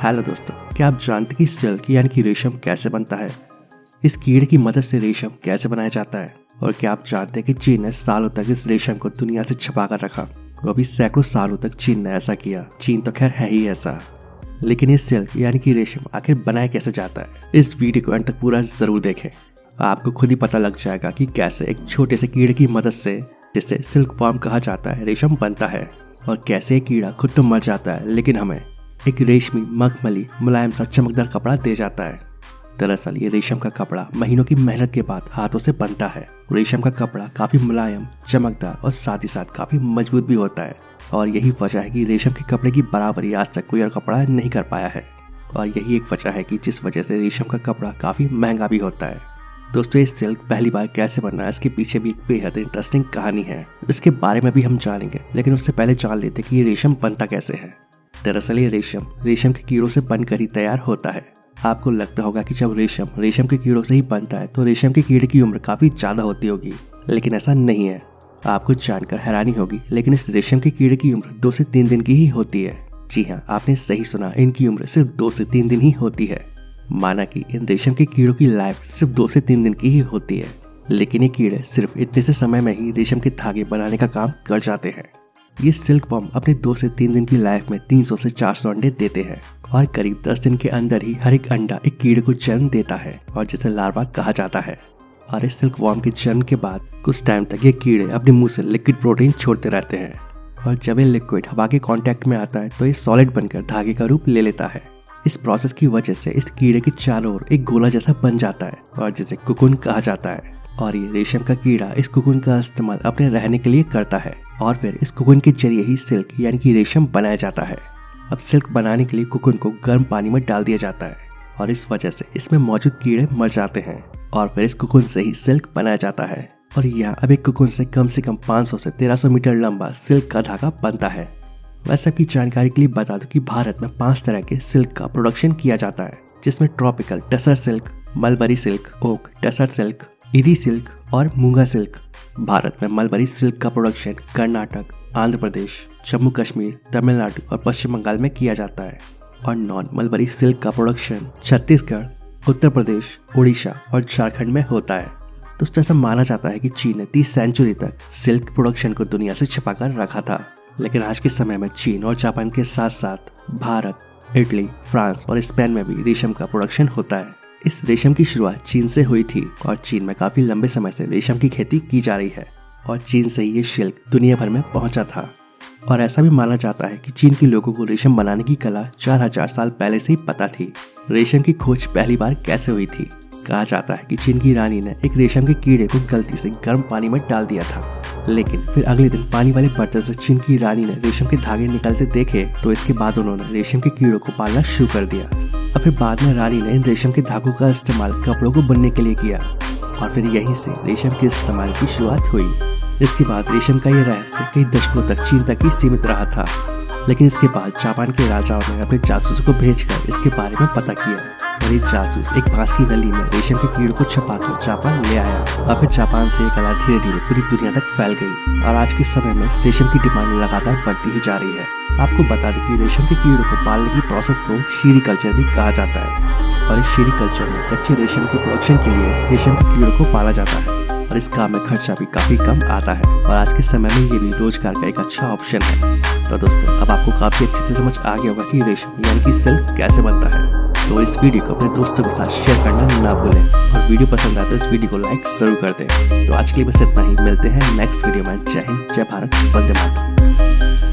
Hello दोस्तों, क्या आप जानते हैं कि सिल्क यानी कि रेशम कैसे बनता है? इस कीड़े की मदद से रेशम कैसे बनाया जाता है? और क्या आप जानते हैं कि चीन ने सालों तक इस रेशम को दुनिया से छुपा कर रखा? वो भी सैकड़ों सालों तक चीन ने ऐसा किया। चीन तो खैर है ही ऐसा, लेकिन ये सिल्क यानी कि रेशम आखिर बनाया कैसे जाता है? इस वीडियो को अंत तक पूरा जरूर देखें। आपको खुद ही पता लग जाएगा कि कैसे एक छोटे से कीड़े की मदद से, जिसे सिल्क वॉर्म कहा जाता है, रेशम बनता है। और कैसे एक कीड़ा खुद तो मर जाता है लेकिन हमें एक रेशमी मखमली मुलायम सा चमकदार कपड़ा दे जाता है। दरअसल ये रेशम का कपड़ा महीनों की मेहनत के बाद हाथों से बनता है। रेशम का कपड़ा काफी मुलायम, चमकदार और साथ ही साथ काफी मजबूत भी होता है। और यही वजह है कि रेशम के कपड़े की बराबरी आज तक कोई और कपड़ा नहीं कर पाया है। और यही एक वजह है कि जिस वजह से रेशम का कपड़ा काफी महंगा भी होता है। दोस्तों, ये सिल्क पहली बार कैसे बना है, इसके पीछे भी एक बेहद इंटरेस्टिंग कहानी है। इसके बारे में भी हम जानेंगे, लेकिन उससे पहले जान लेते कि ये रेशम बनता कैसे है। दरअसल ये रेशम के कीड़ों से बनकर ही तैयार होता है। आपको लगता होगा कि जब रेशम के कीड़ों से ही बनता है तो रेशम के कीड़े की उम्र काफी ज्यादा होती होगी, लेकिन ऐसा नहीं है। आपको जानकर हैरानी होगी, लेकिन इस रेशम के कीड़े की उम्र 2 से 3 दिन की ही होती है। जी हाँ, आपने सही सुना, इनकी उम्र सिर्फ 2 से 3 दिन ही होती है। माना कि इन रेशम के कीड़ों की लाइफ सिर्फ 2 से 3 दिन की ही होती है, लेकिन ये कीड़े सिर्फ इतने से समय में ही रेशम के धागे बनाने का काम कर जाते हैं। ये सिल्क वॉर्म अपने 2 से 3 दिन की लाइफ में 300 से 400 अंडे देते हैं और करीब 10 दिन के अंदर ही हर एक अंडा एक कीड़े को जन्म देता है, और जिसे लार्वा कहा जाता है। और इस सिल्क वॉर्म के जन्म के बाद कुछ टाइम तक ये कीड़े अपने मुंह से लिक्विड प्रोटीन छोड़ते रहते हैं, और जब ये लिक्विड हवा के कांटेक्ट में आता है तो ये सॉलिड बनकर धागे का रूप ले लेता है। इस प्रोसेस की वजह से इस कीड़े के चारों ओर एक गोला जैसा बन जाता है, और जिसे कुकुन कहा जाता है। और ये रेशम का कीड़ा इस कुकुन का इस्तेमाल अपने रहने के लिए करता है, और फिर इस कुकुन के जरिए ही सिल्क यानी कि रेशम बनाया जाता है। अब सिल्क बनाने के लिए कुकुन को गर्म पानी में डाल दिया जाता है, और इस वजह से इसमें मौजूद कीड़े मर जाते हैं, और फिर इस कुकुन से ही सिल्क बनाया जाता है। और यहाँ अब एक कुकुन से कम 500 से 1300 मीटर लंबा सिल्क का धागा बनता है। वैसे आपकी जानकारी के लिए बता दूं कि भारत में 5 तरह के सिल्क का प्रोडक्शन किया जाता है, जिसमें tropical tussar silk, mulberry silk, oak tussar silk, eri silk और मूंगा सिल्क। भारत में मलबरी सिल्क का प्रोडक्शन कर्नाटक, आंध्र प्रदेश, जम्मू कश्मीर, तमिलनाडु और पश्चिम बंगाल में किया जाता है। और नॉन मलबरी सिल्क का प्रोडक्शन छत्तीसगढ़, उत्तर प्रदेश, उड़ीसा और झारखंड में होता है। दोस्तों, ऐसा माना जाता है कि चीन ने 30 सेंचुरी तक सिल्क प्रोडक्शन को दुनिया से छिपा कर रखा था, लेकिन आज के समय में चीन और जापान के साथ साथ भारत, इटली, फ्रांस और स्पेन में भी रेशम का प्रोडक्शन होता है। इस रेशम की शुरुआत चीन से हुई थी, और चीन में काफी लंबे समय से रेशम की खेती की जा रही है, और चीन से ही ये सिल्क दुनिया भर में पहुंचा था। और ऐसा भी माना जाता है कि चीन के लोगों को रेशम बनाने की कला 4000 साल पहले से ही पता थी। रेशम की खोज पहली बार कैसे हुई थी? कहा जाता है कि चीन की रानी ने एक रेशम के कीड़े को गलती से गर्म पानी में डाल दिया था, लेकिन फिर अगले दिन पानी वाले बर्तन से चीन की रानी ने रेशम के धागे निकलते देखे, तो इसके बाद उन्होंने रेशम के कीड़ों को पालना शुरू कर दिया। और फिर बाद में रानी ने इन रेशम के धागों का इस्तेमाल कपड़ों को बुनने के लिए किया, और फिर यहीं से रेशम के इस्तेमाल की शुरुआत हुई। इसके बाद रेशम का ये रहस्य कई दशकों तक चीन तक ही सीमित रहा था, लेकिन इसके बाद जापान के राजाओं ने अपने जासूसों को भेजकर इसके बारे में पता किया, और ये जासूस एक बांस की नली में रेशम के कीड़ों को छुपाकर जापान ले आया। और फिर जापान से ये कला धीरे धीरे पूरी दुनिया तक फैल गई, और आज के समय में इस रेशम की डिमांड लगातार बढ़ती ही जा रही है। आपको बता दें कि रेशम के कीड़ों को पालने की प्रोसेस को सेरीकल्चर भी कहा जाता है, और इस सेरीकल्चर में कच्चे रेशम के प्रोडक्शन के लिए रेशम के कीड़ों को पाला जाता है, और इस काम में खर्चा भी काफी कम आता है, और आज के समय में ये भी रोजगार का एक अच्छा ऑप्शन है। तो दोस्तों, अब आपको काफी अच्छे से समझ आ गया होगा कि रेशम यानी कि सिल्क कैसे बनता है। तो इस वीडियो को अपने दोस्तों के साथ शेयर करना ना भूलें, और वीडियो पसंद आए तो इस वीडियो को लाइक जरूर कर दें। तो आज के लिए बस इतना ही, मिलते हैं नेक्स्ट वीडियो में। जय हिंद, जय भारत, वंदे मातरम।